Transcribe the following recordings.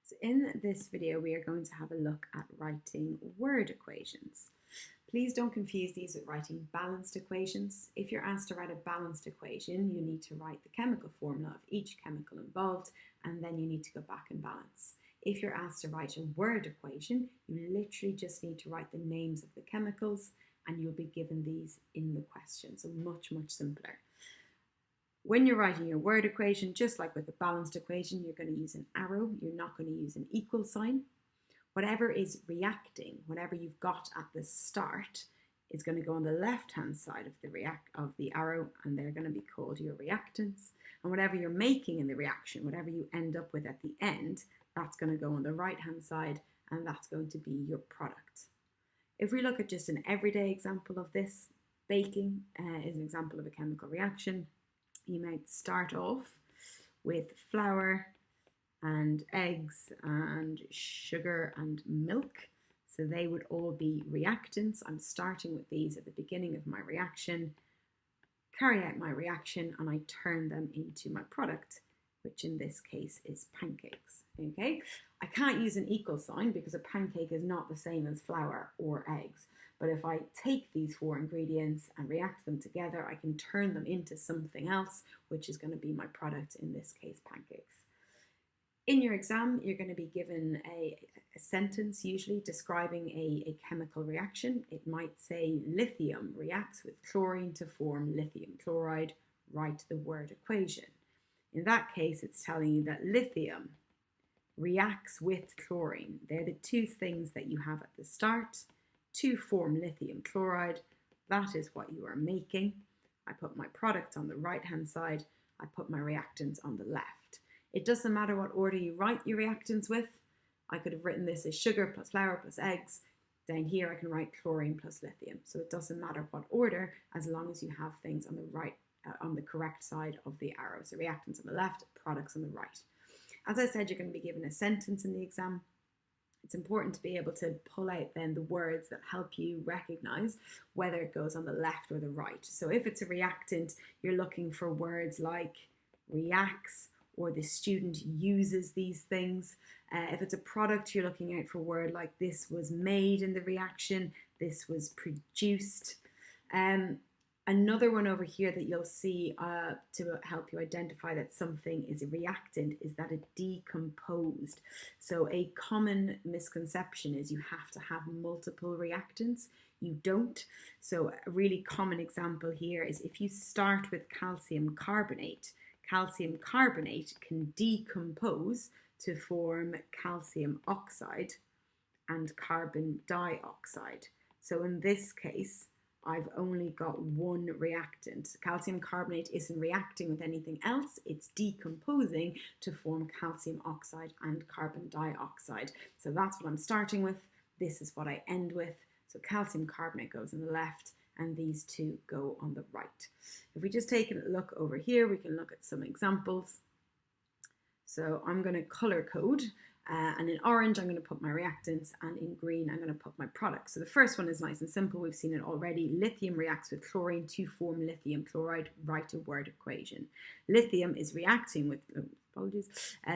So in this video, we are going to have a look at writing word equations. Please don't confuse these with writing balanced equations. If you're asked to write a balanced equation, you need to write the chemical formula of each chemical involved, and then you need to go back and balance. If you're asked to write a word equation, you literally just need to write the names of the chemicals, and you'll be given these in the question. So much, much simpler. When you're writing your word equation, just like with the balanced equation, you're going to use an arrow. You're not going to use an equal sign. Whatever is reacting, whatever you've got at the start, is going to go on the left-hand side of the arrow, and they're going to be called your reactants. And whatever you're making in the reaction, whatever you end up with at the end, that's going to go on the right-hand side, and that's going to be your product. If we look at just an everyday example of this, baking is an example of a chemical reaction. You might start off with flour and eggs and sugar and milk. So they would all be reactants. I'm starting with these at the beginning of my reaction, carry out my reaction, and I turn them into my product, which in this case is pancakes. Okay, I can't use an equal sign because a pancake is not the same as flour or eggs. But if I take these four ingredients and react them together, I can turn them into something else, which is going to be my product, in this case, pancakes. In your exam, you're going to be given a sentence, usually describing a chemical reaction. It might say lithium reacts with chlorine to form lithium chloride. Write the word equation. In that case, it's telling you that lithium reacts with chlorine. They're the two things that you have at the start to form lithium chloride. That is what you are making. I put my product on the right-hand side. I put my reactants on the left. It doesn't matter what order you write your reactants with. I could have written this as sugar plus flour plus eggs. Down here I can write chlorine plus lithium. So it doesn't matter what order, as long as you have things on the right, on the correct side of the arrow. So reactants on the left, products on the right. As I said, you're going to be given a sentence in the exam. It's important to be able to pull out then the words that help you recognize whether it goes on the left or the right. So if it's a reactant, you're looking for words like reacts, or the student uses these things. If it's a product, you're looking out for a word like this was made in the reaction, this was produced. Another one over here that you'll see to help you identify that something is a reactant is that it decomposed. So a common misconception is you have to have multiple reactants. You don't. So a really common example here is if you start with calcium carbonate can decompose to form calcium oxide and carbon dioxide. So in this case, I've only got one reactant. Calcium carbonate isn't reacting with anything else. It's decomposing to form calcium oxide and carbon dioxide. So that's what I'm starting with. This is what I end with. So calcium carbonate goes on the left, and these two go on the right. If we just take a look over here, we can look at some examples. So I'm going to color code, and in orange I'm going to put my reactants, and in green I'm going to put my products. So the first one is nice and simple. We've seen it already. Lithium reacts with chlorine to form lithium chloride. Write a word equation. Lithium is reacting with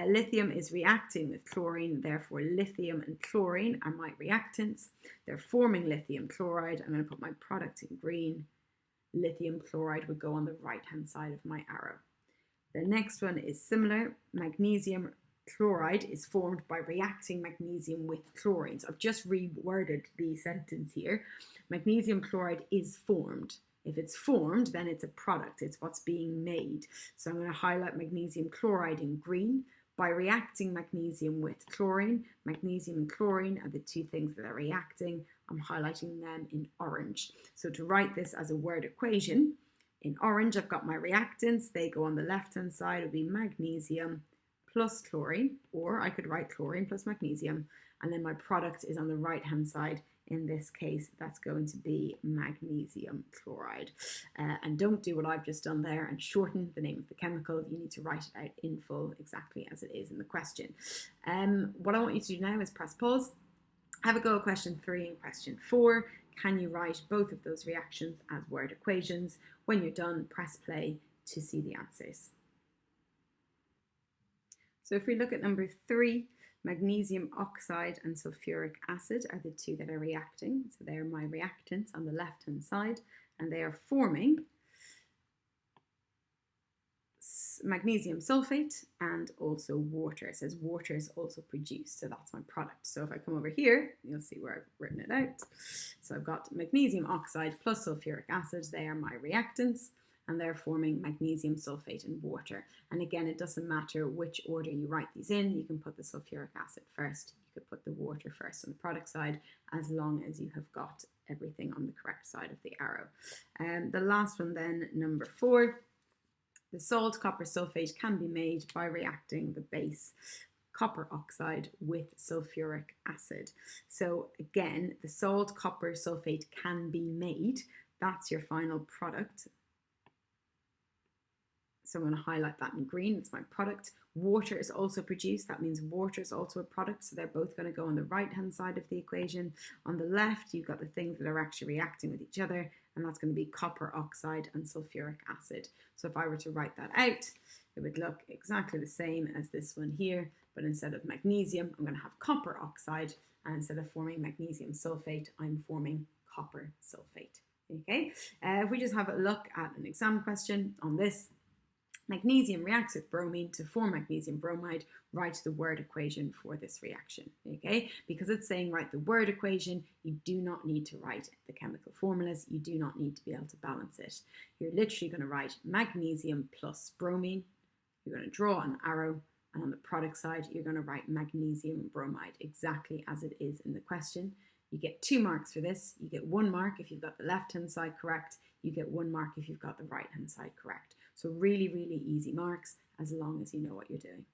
lithium is reacting with chlorine, therefore lithium and chlorine are my reactants. They're forming lithium chloride. I'm going to put my product in green. Lithium chloride would go on the right-hand side of my arrow. The next one is similar. Magnesium chloride is formed by reacting magnesium with chlorine. So I've just reworded the sentence here. Magnesium chloride is formed. If it's formed, then it's a product. It's what's being made. So I'm going to highlight magnesium chloride in green. By reacting magnesium with chlorine, magnesium and chlorine are the two things that are reacting. I'm highlighting them in orange. So to write this as a word equation, in orange I've got my reactants. They go on the left-hand side. It would be magnesium plus chlorine, or I could write chlorine plus magnesium. And then my product is on the right-hand side. In this case, that's going to be magnesium chloride. And don't do what I've just done there and shorten the name of the chemical. You need to write it out in full, exactly as it is in the question. What I want you to do now is press pause, have a go at question 3 and question 4. Can you write both of those reactions as word equations? When you're done, press play to see the answers. So if we look at number 3, Magnesium oxide and sulfuric acid are the two that are reacting. So they're my reactants on the left-hand side, and they are forming magnesium sulfate and also water. It says water is also produced, so that's my product. So if I come over here, you'll see where I've written it out. So I've got magnesium oxide plus sulfuric acid. They are my reactants, and they're forming magnesium sulfate and water. And again, it doesn't matter which order you write these in. You can put the sulfuric acid first, you could put the water first on the product side, as long as you have got everything on the correct side of the arrow. The last one then, number 4. The salt copper sulfate can be made by reacting the base copper oxide with sulfuric acid. So again, the salt copper sulfate can be made. That's your final product. So I'm going to highlight that in green. It's my product. Water is also produced. That means water is also a product. So they're both going to go on the right-hand side of the equation. On the left, you've got the things that are actually reacting with each other, and that's going to be copper oxide and sulfuric acid. So if I were to write that out, it would look exactly the same as this one here, but instead of magnesium, I'm going to have copper oxide, and instead of forming magnesium sulfate, I'm forming copper sulfate. Okay, if we just have a look at an exam question on this. Magnesium reacts with bromine to form magnesium bromide. Write the word equation for this reaction. Okay, because it's saying write the word equation, you do not need to write the chemical formulas. You do not need to be able to balance it. You're literally going to write magnesium plus bromine. You're going to draw an arrow, and on the product side, you're going to write magnesium bromide exactly as it is in the question. You get 2 marks for this. You get 1 mark if you've got the left-hand side correct. You get 1 mark if you've got the right-hand side correct. So really, really easy marks as long as you know what you're doing.